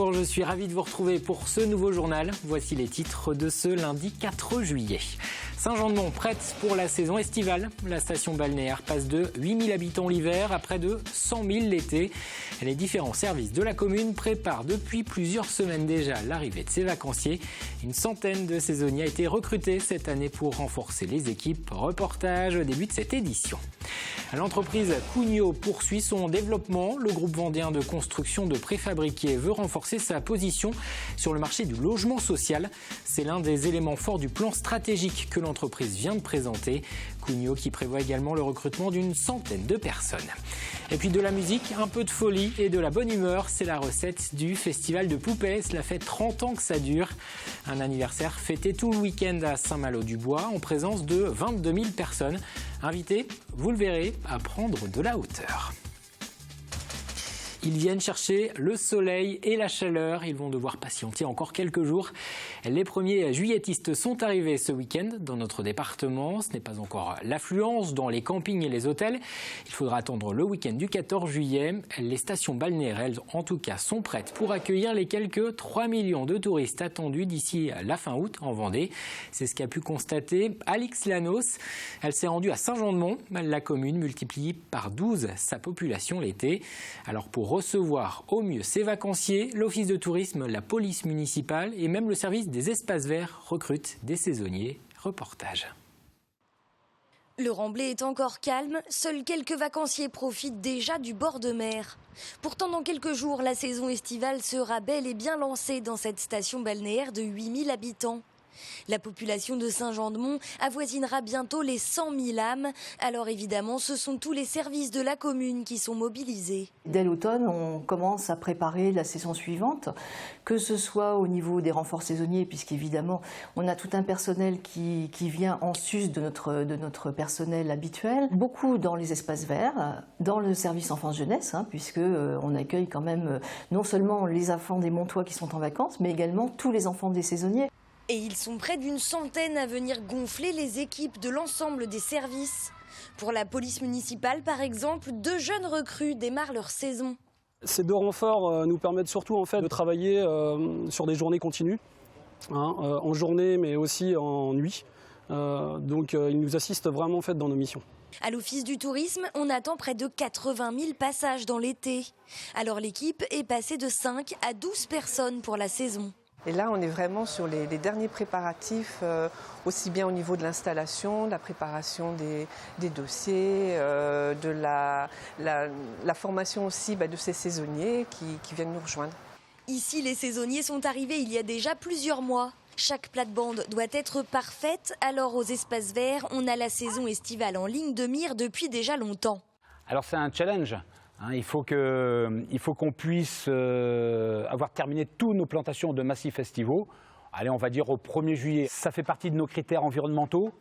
Bonjour, je suis ravi de vous retrouver pour ce nouveau journal. Voici les titres de ce lundi 4 juillet. Saint-Jean-de-Mont prête pour la saison estivale. La station balnéaire passe de 8 000 habitants l'hiver à près de 100 000 l'été. Les différents services de la commune préparent depuis plusieurs semaines déjà l'arrivée de ces vacanciers. Une centaine de saisonniers a été recrutée cette année pour renforcer les équipes. Reportage au début de cette édition. L'entreprise Cugnot poursuit son développement. Le groupe vendéen de construction de préfabriqués veut renforcer sa position sur le marché du logement social. C'est l'un des éléments forts du plan stratégique que l'entreprise vient de présenter. Cugnot qui prévoit également le recrutement d'une centaine de personnes. Et puis de la musique, un peu de folie et de la bonne humeur, c'est la recette du Festival de Poupée. Cela fait 30 ans que ça dure. Un anniversaire fêté tout le week-end à Saint-Malo-du-Bois en présence de 22 000 personnes. Invités, vous le verrez, à prendre de la hauteur. Ils viennent chercher le soleil et la chaleur. Ils vont devoir patienter encore quelques jours. Les premiers juilletistes sont arrivés ce week-end dans notre département. Ce n'est pas encore l'affluence dans les campings et les hôtels. Il faudra attendre le week-end du 14 juillet. Les stations balnéaires, elles, en tout cas, sont prêtes pour accueillir les quelques 3 millions de touristes attendus d'ici la fin août en Vendée. C'est ce qu'a pu constater Alix Lanos. Elle s'est rendue à Saint-Jean-de-Mont. La commune multiplie par 12 sa population l'été. Alors pour recevoir au mieux ses vacanciers, l'office de tourisme, la police municipale et même le service des espaces verts recrutent des saisonniers. Reportage. Le Remblai est encore calme, seuls quelques vacanciers profitent déjà du bord de mer. Pourtant, dans quelques jours, la saison estivale sera bel et bien lancée dans cette station balnéaire de 8 000 habitants. La population de Saint-Jean-de-Mont avoisinera bientôt les 100 000 âmes. Alors évidemment, ce sont tous les services de la commune qui sont mobilisés. Dès l'automne, on commence à préparer la saison suivante, que ce soit au niveau des renforts saisonniers, puisqu'évidemment, on a tout un personnel qui vient en sus de notre personnel habituel. Beaucoup dans les espaces verts, dans le service enfance-jeunesse, puisqu'on accueille quand même non seulement les enfants des Montois qui sont en vacances, mais également tous les enfants des saisonniers. Et ils sont près d'une centaine à venir gonfler les équipes de l'ensemble des services. Pour la police municipale, par exemple, 2 jeunes recrues démarrent leur saison. Ces 2 renforts nous permettent surtout de travailler sur des journées continues, en journée mais aussi en nuit. Donc ils nous assistent vraiment dans nos missions. À l'office du tourisme, on attend près de 80 000 passages dans l'été. Alors l'équipe est passée de 5 à 12 personnes pour la saison. Et là, on est vraiment sur les derniers préparatifs, aussi bien au niveau de l'installation, de la préparation des dossiers, de la formation aussi de ces saisonniers qui viennent nous rejoindre. Ici, les saisonniers sont arrivés il y a déjà plusieurs mois. Chaque plate-bande doit être parfaite, alors aux espaces verts, on a la saison estivale en ligne de mire depuis déjà longtemps. Alors c'est un challenge. Il faut qu'on puisse avoir terminé toutes nos plantations de massifs estivaux. Allez, on va dire au 1er juillet. Ça fait partie de nos critères environnementaux,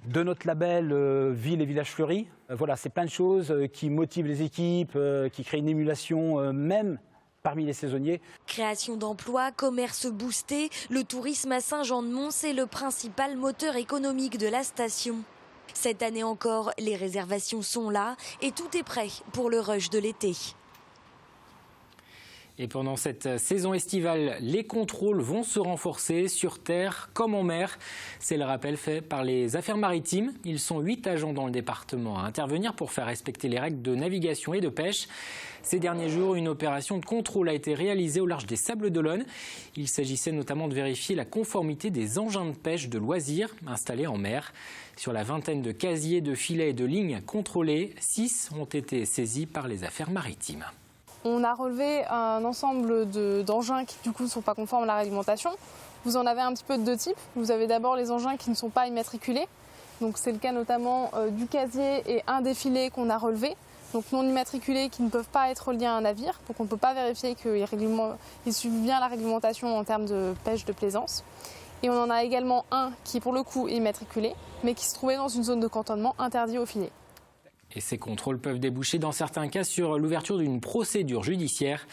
de notre label Ville et Village Fleuris. Voilà, c'est plein de choses qui motivent les équipes, qui créent une émulation même parmi les saisonniers. Création d'emplois, commerce boosté, le tourisme à Saint-Jean-de-Mont, c'est le principal moteur économique de la station. Cette année encore, les réservations sont là et tout est prêt pour le rush de l'été. Et pendant cette saison estivale, les contrôles vont se renforcer sur terre comme en mer. C'est le rappel fait par les affaires maritimes. Ils sont 8 agents dans le département à intervenir pour faire respecter les règles de navigation et de pêche. Ces derniers jours, une opération de contrôle a été réalisée au large des Sables d'Olonne. Il s'agissait notamment de vérifier la conformité des engins de pêche de loisirs installés en mer. Sur la vingtaine de casiers, de filets et de lignes contrôlés, 6 ont été saisis par les affaires maritimes. On a relevé un ensemble d'engins qui du coup ne sont pas conformes à la réglementation. Vous en avez un petit peu de 2 types. Vous avez d'abord les engins qui ne sont pas immatriculés. Donc c'est le cas notamment du casier et un des filets qu'on a relevé. Donc non immatriculés qui ne peuvent pas être reliés à un navire. Donc on ne peut pas vérifier qu'ils suivent bien la réglementation en termes de pêche de plaisance. Et on en a également un qui pour le coup est immatriculé, mais qui se trouvait dans une zone de cantonnement interdite aux filets. Et ces contrôles peuvent déboucher dans certains cas sur l'ouverture d'une procédure judiciaire.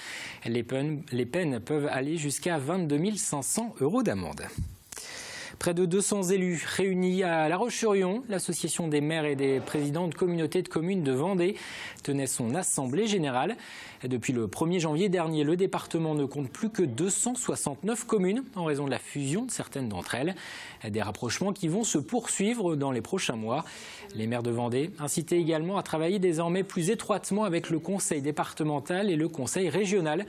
Les peines peuvent aller jusqu'à 22 500 € d'amende. Près de 200 élus réunis à La Roche-sur-Yon. L'association des maires et des présidents de communautés de communes de Vendée tenait son assemblée générale. Depuis le 1er janvier dernier, le département ne compte plus que 269 communes en raison de la fusion de certaines d'entre elles. Des rapprochements qui vont se poursuivre dans les prochains mois. Les maires de Vendée incitaient également à travailler désormais plus étroitement avec le conseil départemental et le conseil régional.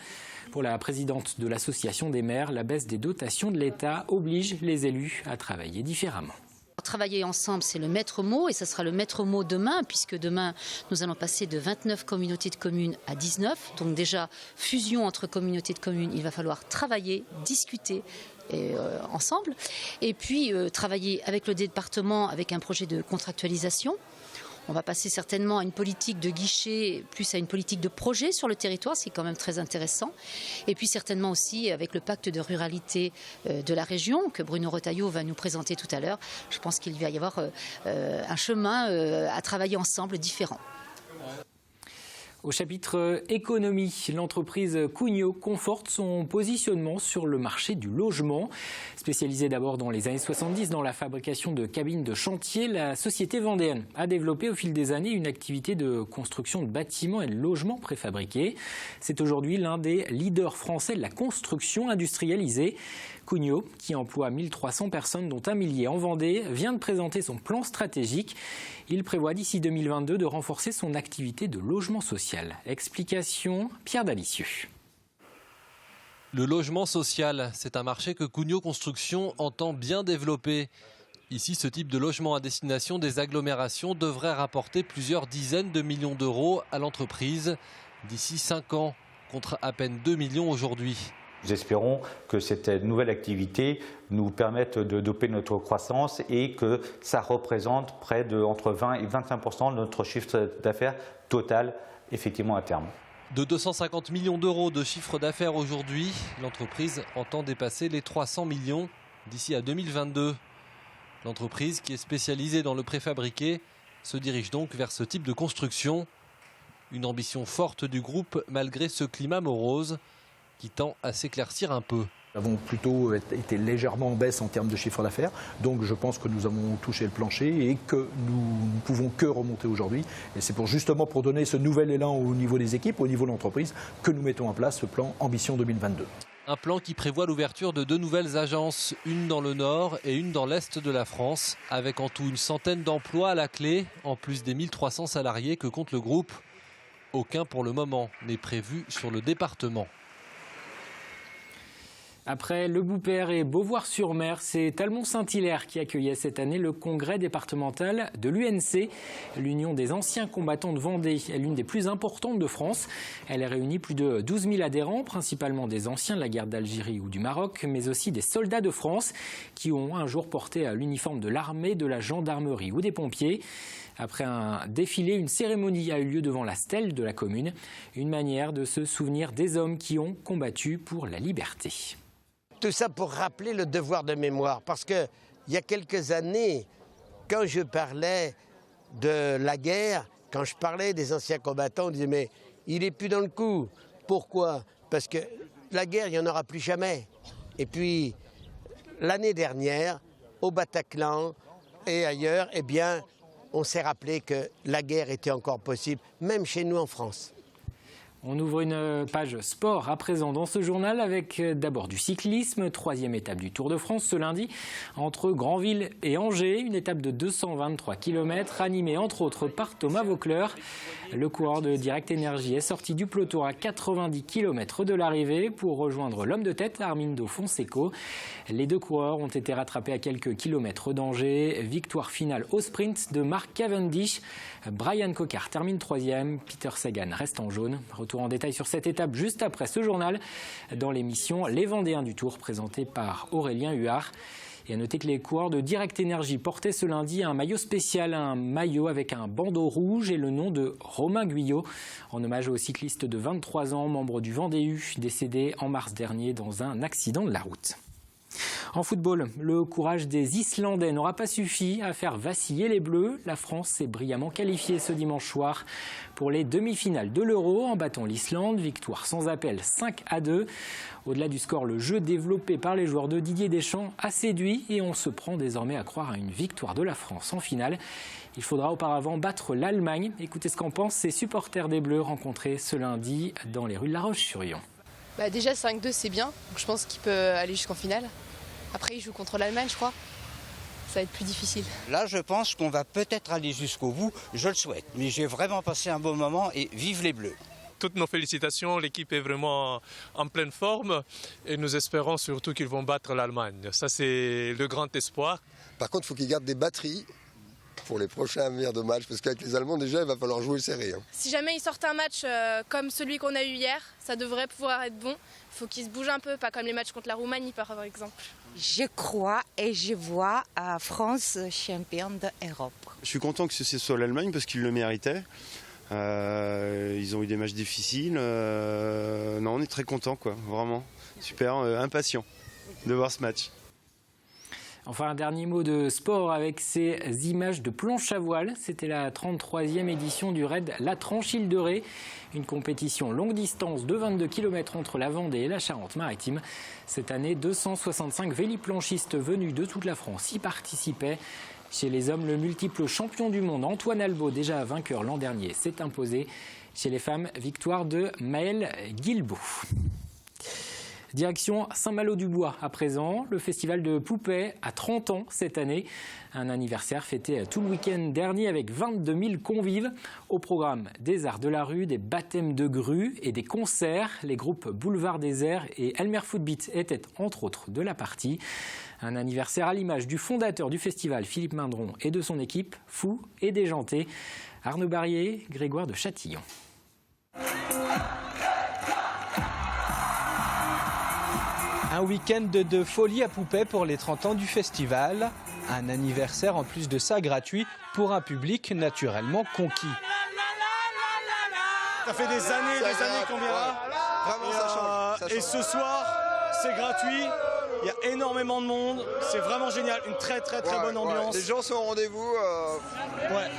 Pour la présidente de l'association des maires, la baisse des dotations de l'État oblige les élus à travailler différemment. Travailler ensemble, c'est le maître mot et ce sera le maître mot demain puisque demain, nous allons passer de 29 communautés de communes à 19. Donc déjà, fusion entre communautés de communes, il va falloir travailler, discuter ensemble et puis travailler avec le département avec un projet de contractualisation. On va passer certainement à une politique de guichet, plus à une politique de projet sur le territoire, c'est quand même très intéressant. Et puis certainement aussi avec le pacte de ruralité de la région que Bruno Retailleau va nous présenter tout à l'heure. Je pense qu'il va y avoir un chemin à travailler ensemble différent. Au chapitre économie, l'entreprise Cugnot conforte son positionnement sur le marché du logement. Spécialisée d'abord dans les années 70 dans la fabrication de cabines de chantier, la société vendéenne a développé au fil des années une activité de construction de bâtiments et de logements préfabriqués. C'est aujourd'hui l'un des leaders français de la construction industrialisée. Cugnot, qui emploie 1300 personnes, dont 1 millier en Vendée, vient de présenter son plan stratégique. Il prévoit d'ici 2022 de renforcer son activité de logement social. Explication, Pierre Dalicieux. Le logement social, c'est un marché que Cugnot Construction entend bien développer. Ici, ce type de logement à destination des agglomérations devrait rapporter plusieurs dizaines de millions d'euros à l'entreprise d'ici 5 ans, contre à peine 2 millions aujourd'hui. Nous espérons que cette nouvelle activité nous permette de doper notre croissance et que ça représente près de entre 20 et 25% de notre chiffre d'affaires total, effectivement à terme. De 250 millions d'euros de chiffre d'affaires aujourd'hui, l'entreprise entend dépasser les 300 millions d'ici à 2022. L'entreprise, qui est spécialisée dans le préfabriqué, se dirige donc vers ce type de construction. Une ambition forte du groupe malgré ce climat morose qui tend à s'éclaircir un peu. Nous avons plutôt été légèrement en baisse en termes de chiffre d'affaires, donc je pense que nous avons touché le plancher et que nous ne pouvons que remonter aujourd'hui. Et c'est justement pour donner ce nouvel élan au niveau des équipes, au niveau de l'entreprise, que nous mettons en place ce plan Ambition 2022. Un plan qui prévoit l'ouverture de 2 nouvelles agences, une dans le nord et une dans l'est de la France, avec en tout une centaine d'emplois à la clé, en plus des 1300 salariés que compte le groupe. Aucun pour le moment n'est prévu sur le département. Après Le Boupère et Beauvoir-sur-Mer, c'est Talmont-Saint-Hilaire qui accueillait cette année le congrès départemental de l'UNC. L'Union des anciens combattants de Vendée est l'une des plus importantes de France. Elle a réuni plus de 12 000 adhérents, principalement des anciens de la guerre d'Algérie ou du Maroc, mais aussi des soldats de France qui ont un jour porté l'uniforme de l'armée, de la gendarmerie ou des pompiers. Après un défilé, une cérémonie a eu lieu devant la stèle de la commune, une manière de se souvenir des hommes qui ont combattu pour la liberté. Tout ça pour rappeler le devoir de mémoire, parce qu'il y a quelques années, quand je parlais de la guerre, quand je parlais des anciens combattants, on disait mais il n'est plus dans le coup. Pourquoi? Parce que la guerre, il n'y en aura plus jamais. Et puis, l'année dernière, au Bataclan et ailleurs, eh bien, on s'est rappelé que la guerre était encore possible, même chez nous en France. On ouvre une page sport à présent dans ce journal avec d'abord du cyclisme, 3e étape du Tour de France ce lundi entre Granville et Angers, une étape de 223 km animée entre autres par Thomas Voeckler. Le coureur de Direct Énergie est sorti du peloton à 90 km de l'arrivée pour rejoindre l'homme de tête Armindo Fonseco. Les deux coureurs ont été rattrapés à quelques kilomètres d'Angers. Victoire finale au sprint de Mark Cavendish. Brian Cocard termine 3e, Peter Sagan reste en jaune. Retour en détail sur cette étape juste après ce journal dans l'émission Les Vendéens du Tour présentée par Aurélien Huard. Et à noter que les coureurs de Direct Énergie portaient ce lundi un maillot spécial, un maillot avec un bandeau rouge et le nom de Romain Guyot, en hommage au cycliste de 23 ans, membre du Vendée U, décédé en mars dernier dans un accident de la route. En football, le courage des Islandais n'aura pas suffi à faire vaciller les Bleus. La France s'est brillamment qualifiée ce dimanche soir pour les demi-finales de l'Euro en battant l'Islande. Victoire sans appel 5-2. Au-delà du score, le jeu développé par les joueurs de Didier Deschamps a séduit et on se prend désormais à croire à une victoire de la France en finale. Il faudra auparavant battre l'Allemagne. Écoutez ce qu'en pensent ces supporters des Bleus rencontrés ce lundi dans les rues de La Roche-sur-Yon. Déjà 5-2 c'est bien, donc je pense qu'il peut aller jusqu'en finale. Après il joue contre l'Allemagne je crois, ça va être plus difficile. Là je pense qu'on va peut-être aller jusqu'au bout, je le souhaite. Mais j'ai vraiment passé un bon moment et vive les Bleus. Toutes nos félicitations, l'équipe est vraiment en pleine forme et nous espérons surtout qu'ils vont battre l'Allemagne. Ça c'est le grand espoir. Par contre il faut qu'ils gardent des batteries pour les prochains venir de match, parce qu'avec les Allemands déjà il va falloir jouer serré. Si jamais ils sortent un match comme celui qu'on a eu hier, ça devrait pouvoir être bon. Il faut qu'ils se bougent un peu, pas comme les matchs contre la Roumanie par exemple. Je crois et je vois à France championne d'Europe. Je suis content que ce soit l'Allemagne parce qu'ils le méritaient. Ils ont eu des matchs difficiles. Non, on est très contents, quoi, vraiment. Super, impatient de voir ce match. Enfin, un dernier mot de sport avec ces images de planche à voile. C'était la 33e édition du raid La Tranche-Île de Ré, une compétition longue distance de 22 km entre la Vendée et la Charente-Maritime. Cette année, 265 véliplanchistes venus de toute la France y participaient. Chez les hommes, le multiple champion du monde Antoine Albo, déjà vainqueur l'an dernier, s'est imposé. Chez les femmes, victoire de Maëlle Guilbault. Direction Saint-Malo-du-Bois à présent. Le festival de Poupée a 30 ans cette année. Un anniversaire fêté tout le week-end dernier avec 22 000 convives. Au programme des arts de la rue, des baptêmes de grue et des concerts. Les groupes Boulevard Désert et Elmer Footbeat étaient entre autres de la partie. Un anniversaire à l'image du fondateur du festival, Philippe Mindron, et de son équipe, fou et déjanté. Arnaud Barrier, Grégoire de Châtillon. Un week-end de folie à Poupée pour les 30 ans du festival. Un anniversaire en plus de ça gratuit pour un public naturellement conquis. Ça fait des années qu'on vient là. Vraiment, ça change. Et ce soir, c'est gratuit. Il y a énormément de monde. C'est vraiment génial. Une très bonne ambiance. Les gens sont au rendez-vous. Ouais.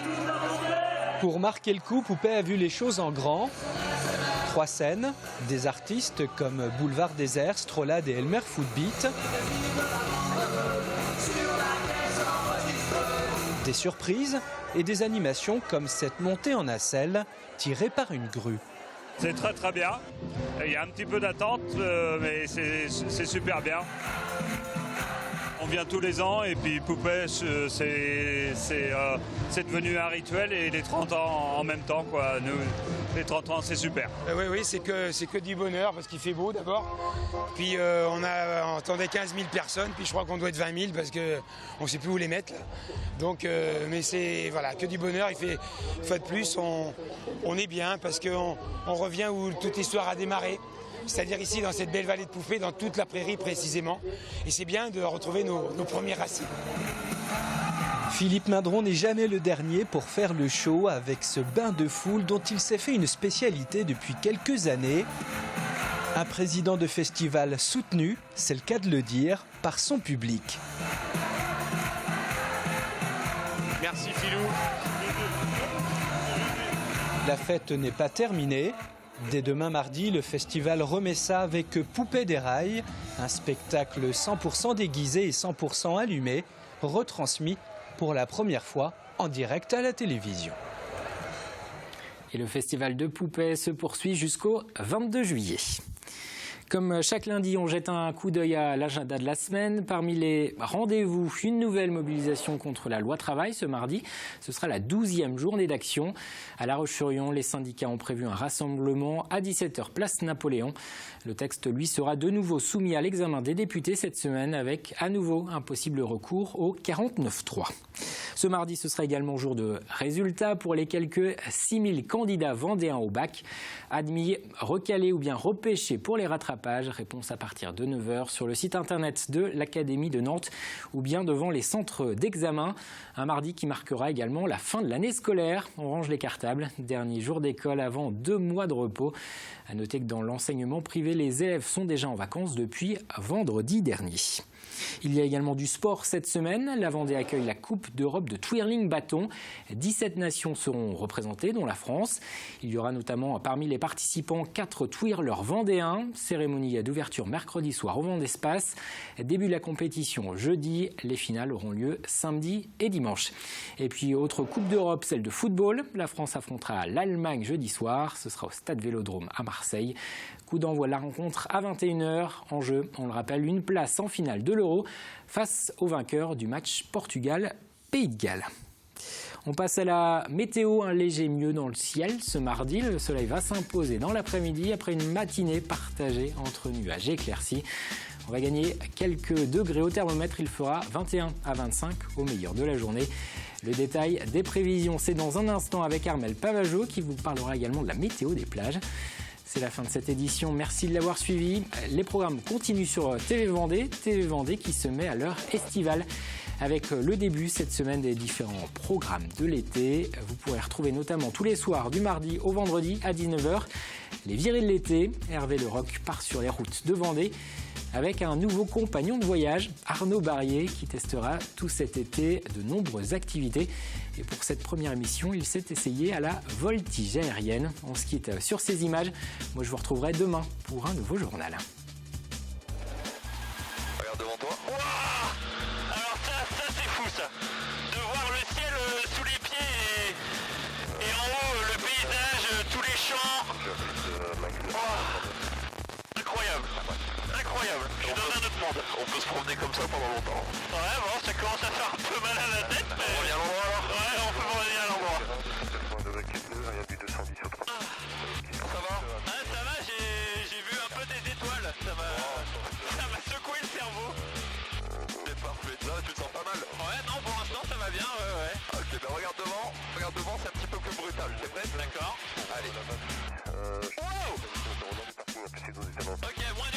Pour marquer le coup, Poupée a vu les choses en grand. 3 scènes, des artistes comme Boulevard Désert, Strolade et Elmer Footbeat. Des surprises et des animations comme cette montée en nacelle tirée par une grue. C'est très bien. Il y a un petit peu d'attente, mais c'est super bien. On vient tous les ans et puis Poupée, c'est devenu un rituel et les 30 ans en même temps, quoi. Nous, les 30 ans, c'est super. Oui, c'est que du bonheur parce qu'il fait beau d'abord. Puis on attendait 15 000 personnes, puis je crois qu'on doit être 20 000 parce qu'on ne sait plus où les mettre. Là. Donc, mais c'est voilà, que du bonheur. Il fait une fois de plus, on est bien parce qu'on revient où toute l'histoire a démarré. C'est-à-dire ici, dans cette belle vallée de Poupée, dans toute la prairie précisément. Et c'est bien de retrouver nos premières racines. Philippe Mindron n'est jamais le dernier pour faire le show avec ce bain de foule dont il s'est fait une spécialité depuis quelques années. Un président de festival soutenu, c'est le cas de le dire, par son public. Merci Philou. La fête n'est pas terminée. Dès demain mardi, le festival remet ça avec Poupée des Rails, un spectacle 100% déguisé et 100% allumé, retransmis pour la première fois en direct à la télévision. Et le festival de Poupée se poursuit jusqu'au 22 juillet. Comme chaque lundi, on jette un coup d'œil à l'agenda de la semaine. Parmi les rendez-vous, une nouvelle mobilisation contre la loi travail ce mardi. Ce sera la 12e journée d'action. À La Roche-sur-Yon, les syndicats ont prévu un rassemblement à 17h place Napoléon. Le texte, lui, sera de nouveau soumis à l'examen des députés cette semaine avec à nouveau un possible recours au 49.3. Ce mardi, ce sera également jour de résultats pour les quelques 6000 candidats vendéens au bac. Admis, recalés ou bien repêchés pour les rattrapages. Réponse à partir de 9h sur le site internet de l'Académie de Nantes ou bien devant les centres d'examen. Un mardi qui marquera également la fin de l'année scolaire. On range les cartables. Dernier jour d'école avant 2 mois de repos. À noter que dans l'enseignement privé, les élèves sont déjà en vacances depuis vendredi dernier. Il y a également du sport cette semaine. La Vendée accueille la Coupe d'Europe de twirling bâton. 17 nations seront représentées, dont la France. Il y aura notamment parmi les participants 4 twirlers vendéens. Cérémonie d'ouverture mercredi soir au Vendespace. Début de la compétition jeudi. Les finales auront lieu samedi et dimanche. Et puis autre Coupe d'Europe, celle de football. La France affrontera l'Allemagne jeudi soir. Ce sera au Stade Vélodrome à Marseille. Coup d'envoi de la rencontre à 21h. En jeu, on le rappelle, une place en finale de l'Euro face au vainqueur du match Portugal-Pays de Galles. On passe à la météo, un léger mieux dans le ciel. Ce mardi, le soleil va s'imposer dans l'après-midi après une matinée partagée entre nuages et éclaircies. On va gagner quelques degrés au thermomètre. Il fera 21 à 25 au meilleur de la journée. Le détail des prévisions, c'est dans un instant avec Armel Pavageau qui vous parlera également de la météo des plages. C'est la fin de cette édition. Merci de l'avoir suivi. Les programmes continuent sur TV Vendée qui se met à l'heure estivale. Avec le début cette semaine des différents programmes de l'été. Vous pourrez retrouver notamment tous les soirs du mardi au vendredi à 19h les virées de l'été. Hervé Leroc part sur les routes de Vendée avec un nouveau compagnon de voyage, Arnaud Barrier, qui testera tout cet été de nombreuses activités. Et pour cette première émission, il s'est essayé à la voltige aérienne. On se quitte sur ces images. Moi, je vous retrouverai demain pour un nouveau journal. Regarde devant toi. Wow, alors ça c'est fou ça. De voir le ciel sous les pieds et en haut le paysage, tous les champs. Incroyable. Incroyable. Je suis dans un autre monde. On peut se promener comme ça pendant longtemps. Ouais, bon, ça commence à faire un peu mal à la tête. Mais... On revient à l'endroit alors. Ouais, on peut revenir à l'endroit. Ça va? Ah, ça va, j'ai vu un peu des étoiles. Ça m'a secoué le cerveau. C'est parfait. Là, tu te sens pas mal? Ouais, non, pour l'instant, ça va bien, ouais. Ok, ben regarde devant, c'est un petit peu plus brutal. T'es prêt? D'accord. Allez. Wow! Ok, moins